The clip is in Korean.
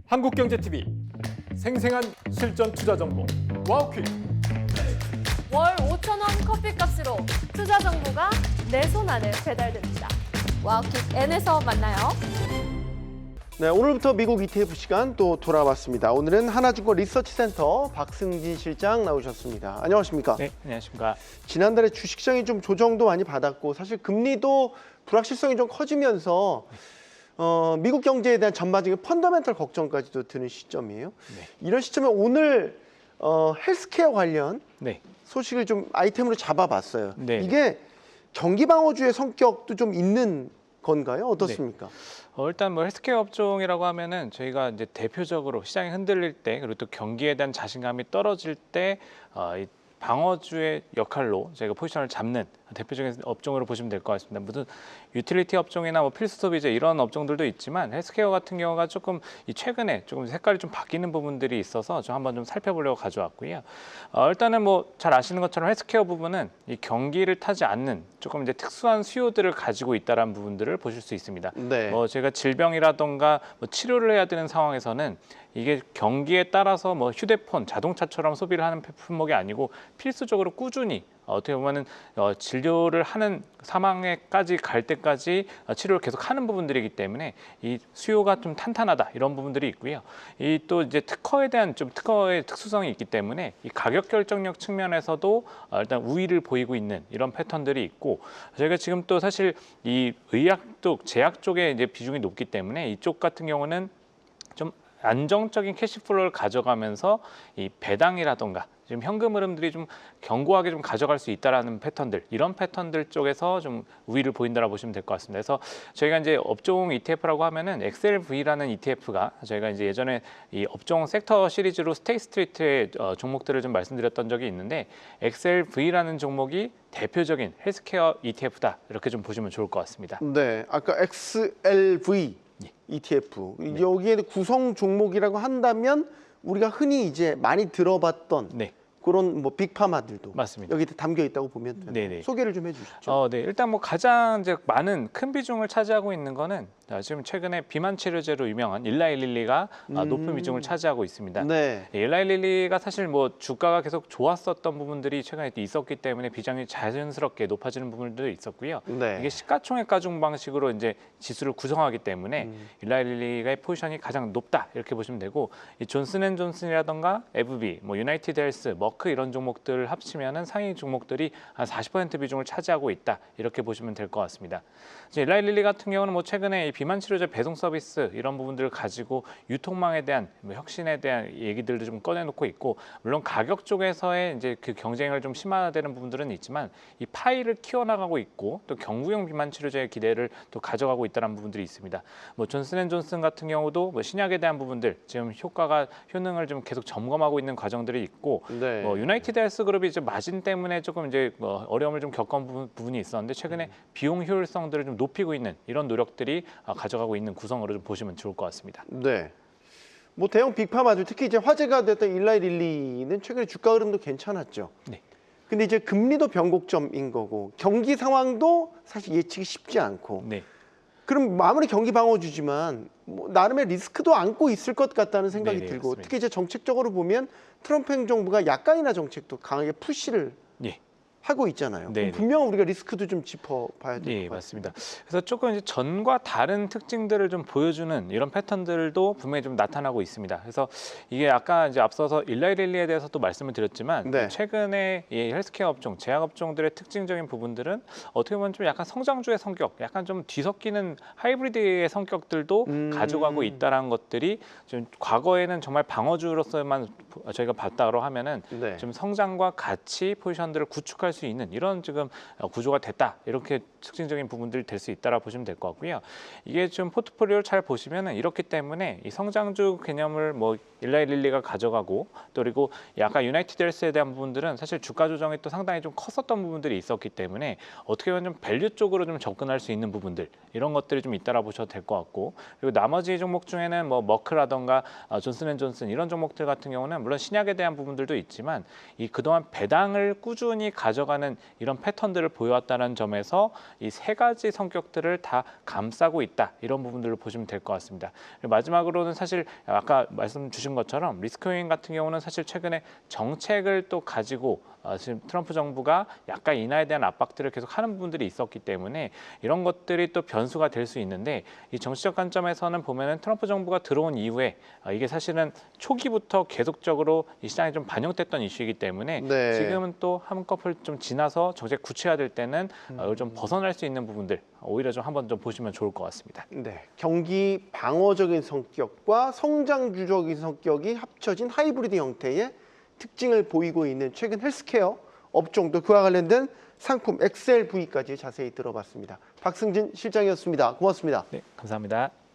한국경제TV 생생한 실전 투자 정보 와우퀴. 월 5,000원 커피값으로 투자 정보가 내 손 안에 배달됩니다. 와우킥 N에서 만나요. 네, 오늘부터 미국 ETF 시간 또 돌아왔습니다. 오늘은 하나증권 리서치센터 박승진 실장 나오셨습니다. 안녕하십니까? 네, 안녕하십니까. 지난달에 주식시장이 좀 조정도 많이 받았고 사실 금리도 불확실성이 좀 커지면서 미국 경제에 대한 전반적인 펀더멘털 걱정까지도 드는 시점이에요. 네. 이런 시점에 오늘 헬스케어 관련 네. 소식을 좀 아이템으로 잡아봤어요. 네. 이게 경기 방어주의 성격도 좀 있는 건가요? 어떻습니까? 일단 뭐 헬스케어 업종이라고 하면은 저희가 이제 대표적으로 시장이 흔들릴 때 그리고 또 경기에 대한 자신감이 떨어질 때 이 방어주의 역할로 저희가 포지션을 잡는 대표적인 업종으로 보시면 될 것 같습니다. 무슨 유틸리티 업종이나 뭐 필수 소비재 이런 업종들도 있지만 헬스케어 같은 경우가 조금 최근에 조금 색깔이 좀 바뀌는 부분들이 있어서 좀 한번 좀 살펴보려고 가져왔고요. 일단은 뭐 잘 아시는 것처럼 헬스케어 부분은 이 경기를 타지 않는 조금 이제 특수한 수요들을 가지고 있다라는 부분들을 보실 수 있습니다. 네. 제가 질병이라던가 뭐 치료를 해야 되는 상황에서는 이게 경기에 따라서 뭐 휴대폰, 자동차처럼 소비를 하는 품목이 아니고 필수적으로 꾸준히 어떻게 보면은 진료를 하는 사망에까지 갈 때까지 치료를 계속 하는 부분들이기 때문에 이 수요가 좀 탄탄하다 이런 부분들이 있고요. 이 또 이제 특허에 대한 좀 특허의 특수성이 있기 때문에 이 가격 결정력 측면에서도 일단 우위를 보이고 있는 이런 패턴들이 있고 저희가 지금 또 사실 이 의약 쪽, 제약 쪽에 이제 비중이 높기 때문에 이쪽 같은 경우는 좀 안정적인 캐시플로우를 가져가면서 이 배당이라던가 지금 현금 흐름들이 좀 견고하게 좀 가져갈 수 있다라는 패턴들, 이런 패턴들 쪽에서 좀 우위를 보인다라고 보시면 될 것 같습니다. 그래서 저희가 이제 업종 ETF라고 하면은 XLV라는 ETF가 저희가 이제 예전에 이 업종 섹터 시리즈로 스테이 스트리트의 종목들을 좀 말씀드렸던 적이 있는데 XLV라는 종목이 대표적인 헬스케어 ETF다 이렇게 좀 보시면 좋을 것 같습니다. 네, 아까 XLV ETF 여기에 구성 종목이라고 한다면 우리가 흔히 이제 많이 들어봤던 네. 그런 뭐 빅파마들도 맞습니다. 여기 담겨 있다고 보면 돼요. 네네. 소개를 좀 해주시죠. 네. 일단 뭐 가장 이제 많은 큰 비중을 차지하고 있는 거는 지금 최근에 비만 치료제로 유명한 일라일릴리가 높은 비중을 차지하고 있습니다. 네. 일라일릴리가 사실 뭐 주가가 계속 좋았었던 부분들이 최근에 있었기 때문에 비중이 자연스럽게 높아지는 부분들도 있었고요. 네. 이게 시가총액 가중 방식으로 이제 지수를 구성하기 때문에 일라일릴리의 포지션이 가장 높다 이렇게 보시면 되고 이 존슨앤존슨이라던가 에브비, 뭐 유나이티드 헬스, 머크 이런 종목들을 합치면은 상위 종목들이 한 40% 비중을 차지하고 있다 이렇게 보시면 될 것 같습니다. 이제 일라일릴리 같은 경우는 뭐 최근에 이 비만 치료제 배송 서비스 이런 부분들을 가지고 유통망에 대한 뭐 혁신에 대한 얘기들도 좀 꺼내놓고 있고 물론 가격 쪽에서의 이제 그 경쟁을 좀 심화되는 부분들은 있지만 이 파이를 키워나가고 있고 또 경구용 비만 치료제의 기대를 또 가져가고 있다는 부분들이 있습니다. 뭐 존슨앤존슨 같은 경우도 뭐 신약에 대한 부분들 지금 효능을 좀 계속 점검하고 있는 과정들이 있고 네. 뭐 유나이티드 헬스그룹이 이제 마진 때문에 조금 이제 뭐 어려움을 좀 겪은 부분이 있었는데 최근에 비용 효율성들을 좀 높이고 있는 이런 노력들이 가져가고 있는 구성으로 좀 보시면 좋을 것 같습니다. 네. 뭐 대형 빅파마들 특히 이제 화제가 됐던 일라일릴리는 최근에 주가 흐름도 괜찮았죠. 네. 근데 이제 금리도 변곡점인 거고 경기 상황도 사실 예측이 쉽지 않고. 네. 그럼 아무리 경기 방어주지만 뭐 나름의 리스크도 안고 있을 것 같다는 생각이 네네, 들고 맞습니다. 특히 이제 정책적으로 보면 트럼프 행정부가 약간이나 정책도 강하게 푸시를 예. 하고 있잖아요. 네네. 분명 우리가 리스크도 좀 짚어봐야 될 것 예, 같습니다. 맞습니다. 그래서 조금 이제 전과 다른 특징들을 좀 보여주는 이런 패턴들도 분명히 좀 나타나고 있습니다. 그래서 이게 아까 이제 앞서서 일라일릴리에 대해서도 말씀을 드렸지만 네. 최근에 이 헬스케어 업종, 제약 업종들의 특징적인 부분들은 어떻게 보면 좀 약간 성장주의 성격, 약간 좀 뒤섞이는 하이브리드의 성격들도 가져가고 있다라는 것들이 좀 과거에는 정말 방어주로서만 저희가 봤다고 하면은 네. 좀 성장과 가치 포지션들을 구축할 수 있는 이런 지금 구조가 됐다 이렇게 특징적인 부분들이 될 수 있다라 보시면 될 것 같고요. 이게 좀 포트폴리오를 잘 보시면은 이렇기 때문에 이 성장주 개념을 뭐 일라일릴리가 가져가고 또 그리고 약간 유나이티드 헬스에 대한 부분들은 사실 주가 조정이 또 상당히 좀 컸었던 부분들이 있었기 때문에 어떻게 보면 좀 밸류 쪽으로 좀 접근할 수 있는 부분들 이런 것들이 좀 있다라 보셔도 될 것 같고 그리고 나머지 종목 중에는 뭐 머크라던가 존슨앤존슨 이런 종목들 같은 경우는 물론 신약에 대한 부분들도 있지만 이 그동안 배당을 꾸준히 가져가 가져가는 이런 패턴들을 보여왔다는 점에서 이 세 가지 성격들을 다 감싸고 있다. 이런 부분들을 보시면 될 것 같습니다. 그리고 마지막으로는 사실 아까 말씀 주신 것처럼 리스크 요인 같은 경우는 사실 최근에 정책을 또 가지고 지금 트럼프 정부가 약간 인하에 대한 압박들을 계속 하는 부분들이 있었기 때문에 이런 것들이 또 변수가 될 수 있는데 이 정치적 관점에서는 보면은 트럼프 정부가 들어온 이후에 이게 사실은 초기부터 계속적으로 이 시장에 좀 반영됐던 이슈이기 때문에 네. 지금은 또 한꺼풀 좀 지나서 정책 구체화될 때는 이걸 좀 벗어날 수 있는 부분들 오히려 좀 한번 좀 보시면 좋을 것 같습니다. 네, 경기 방어적인 성격과 성장주적인 성격이 합쳐진 하이브리드 형태의 특징을 보이고 있는 최근 헬스케어 업종도 그와 관련된 상품 XLV까지 자세히 들어봤습니다. 박승진 실장이었습니다. 고맙습니다. 네, 감사합니다.